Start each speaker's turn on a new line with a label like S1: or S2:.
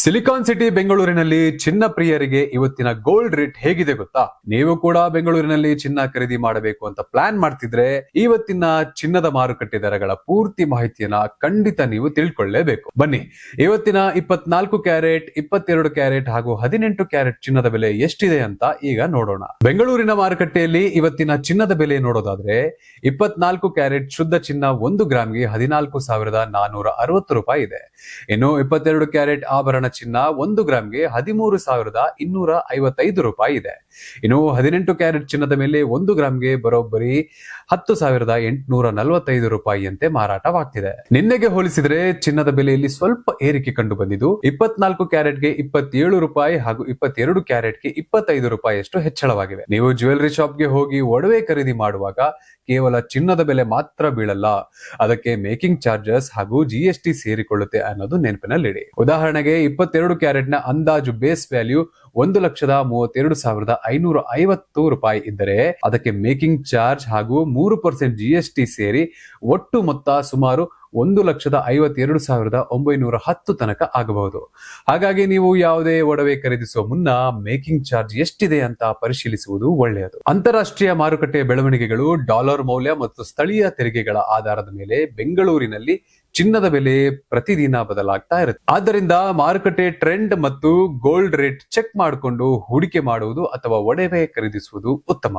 S1: Silicon city ಬೆಂಗಳೂರಿನಲ್ಲಿ ಚಿನ್ನ ಪ್ರಿಯರಿಗೆ ಇವತ್ತಿನ ಗೋಲ್ಡ್ ರೇಟ್ ಹೇಗಿದೆ ಗೊತ್ತಾ? ನೀವು ಕೂಡ ಬೆಂಗಳೂರಿನಲ್ಲಿ ಚಿನ್ನ ಖರೀದಿ ಮಾಡಬೇಕು ಅಂತ ಪ್ಲಾನ್ ಮಾಡ್ತಿದ್ರೆ ಇವತ್ತಿನ ಚಿನ್ನದ ಮಾರುಕಟ್ಟೆ ದರಗಳ ಪೂರ್ತಿ ಮಾಹಿತಿಯನ್ನ ಖಂಡಿತ ನೀವು ತಿಳ್ಕೊಳ್ಳೇಬೇಕು. ಬನ್ನಿ, ಇವತ್ತಿನ 24 ಕ್ಯಾರೆಟ್, 22 ಕ್ಯಾರೆಟ್ ಹಾಗೂ 18 ಕ್ಯಾರೆಟ್ ಚಿನ್ನದ ಬೆಲೆ ಎಷ್ಟಿದೆ ಅಂತ ಈಗ ನೋಡೋಣ. ಬೆಂಗಳೂರಿನ ಮಾರುಕಟ್ಟೆಯಲ್ಲಿ ಇವತ್ತಿನ ಚಿನ್ನದ ಬೆಲೆ ನೋಡೋದಾದ್ರೆ 24 ಕ್ಯಾರೆಟ್ ಶುದ್ಧ ಚಿನ್ನ 1 ಗ್ರಾಮ್ಗೆ 14,460 ರೂಪಾಯಿ ಇದೆ. ಇನ್ನು 22 ಕ್ಯಾರೆಟ್ ಆಭರಣ ಚಿನ್ನ 1 ಗ್ರಾಮ್ಗೆ 13,255 ರೂಪಾಯಿ ಇದೆ. ಇನ್ನು 18 ಕ್ಯಾರೆಟ್ ಚಿನ್ನದ ಮೇಲೆ 1 ಗ್ರಾಮ್ಗೆ ಬರೋಬ್ಬರಿ 10,845 ರೂಪಾಯಿಯಂತೆ ಮಾರಾಟವಾಗ್ತಿದೆ. ನಿನ್ನೆಗೆ ಹೋಲಿಸಿದ್ರೆ ಚಿನ್ನದ ಬೆಲೆಯಲ್ಲಿ ಸ್ವಲ್ಪ ಏರಿಕೆ ಕಂಡು ಬಂದಿದ್ದು 24 ಕ್ಯಾರೆಟ್ಗೆ 27 ರೂಪಾಯಿ ಹಾಗೂ 22 ಕ್ಯಾರೆಟ್ಗೆ 25 ರೂಪಾಯಿಯಷ್ಟು ಹೆಚ್ಚಳವಾಗಿವೆ. ನೀವು ಜ್ಯುವೆಲರಿ ಶಾಪ್ಗೆ ಹೋಗಿ ಒಡವೆ ಖರೀದಿ ಮಾಡುವಾಗ ಕೇವಲ ಚಿನ್ನದ ಬೆಲೆ ಮಾತ್ರ ಬೀಳಲ್ಲ, ಅದಕ್ಕೆ ಮೇಕಿಂಗ್ ಚಾರ್ಜಸ್ ಹಾಗೂ GST ಸೇರಿಕೊಳ್ಳುತ್ತೆ ಅನ್ನೋದು ನೆನಪಿನಲ್ಲಿಡಿ. ಉದಾಹರಣೆಗೆ 22 ಕ್ಯಾರೆಟ್ ನ ಅಂದಾಜು ಬೇಸ್ ವ್ಯಾಲ್ಯೂ 1,32,550 ರೂಪಾಯಿ ಇದ್ದರೆ ಅದಕ್ಕೆ ಮೇಕಿಂಗ್ ಚಾರ್ಜ್ ಹಾಗೂ 3% GST ಸೇರಿ ಒಟ್ಟು ಮೊತ್ತ ಸುಮಾರು 1,52,910 ತನಕ ಆಗಬಹುದು. ಹಾಗಾಗಿ ನೀವು ಯಾವುದೇ ಒಡವೆ ಖರೀದಿಸುವ ಮುನ್ನ ಮೇಕಿಂಗ್ ಚಾರ್ಜ್ ಎಷ್ಟಿದೆ ಅಂತ ಪರಿಶೀಲಿಸುವುದು ಒಳ್ಳೆಯದು. ಅಂತಾರಾಷ್ಟ್ರೀಯ ಮಾರುಕಟ್ಟೆಯ ಬೆಳವಣಿಗೆಗಳು, ಡಾಲರ್ ಮೌಲ್ಯ ಮತ್ತು ಸ್ಥಳೀಯ ತೆರಿಗೆಗಳ ಆಧಾರದ ಮೇಲೆ ಬೆಂಗಳೂರಿನಲ್ಲಿ ಚಿನ್ನದ ಬೆಲೆ ಪ್ರತಿದಿನ ಬದಲಾಗ್ತಾ ಇರುತ್ತೆ. ಆದ್ದರಿಂದ ಮಾರುಕಟ್ಟೆ ಟ್ರೆಂಡ್ ಮತ್ತು ಗೋಲ್ಡ್ ರೇಟ್ ಚೆಕ್ ಮಾಡಿಕೊಂಡು ಹೂಡಿಕೆ ಮಾಡುವುದು ಅಥವಾ ಒಡವೆ ಖರೀದಿಸುವುದು ಉತ್ತಮ.